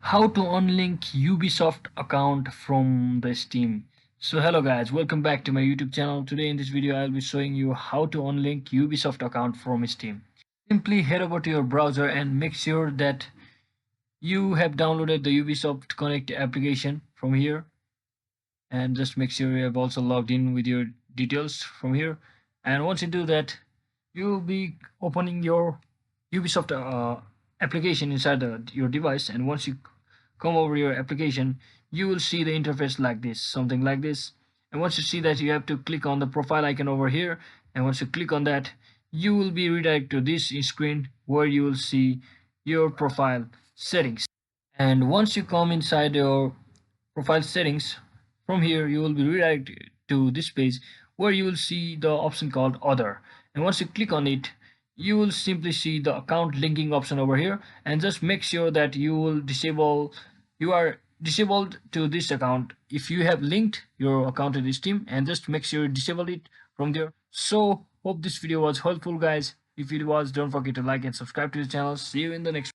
How to unlink Ubisoft account from the Steam. So hello guys, welcome back to my YouTube channel. Today in this video I'll be showing you how to unlink Ubisoft account from Steam. Simply head over to your browser and make sure that you have downloaded the Ubisoft Connect application from here, and just make sure you have also logged in with your details from here. And once you do that, you will be opening your Ubisoft application inside your device, and once you come over your application, you will see the interface like this, something like this. And once you see that, you have to click on the profile icon over here, and once you click on that, you will be redirected to this screen where you will see your profile settings. And once you come inside your profile settings, from here you will be redirected to this page where you will see the option called other, and once you click on it, you will simply see the account linking option over here, and just make sure that you are disabled to this account if you have linked your account to this team, and just make sure you disable it from there. So hope this video was helpful guys. If it was, don't forget to like and subscribe to the channel. See you in the next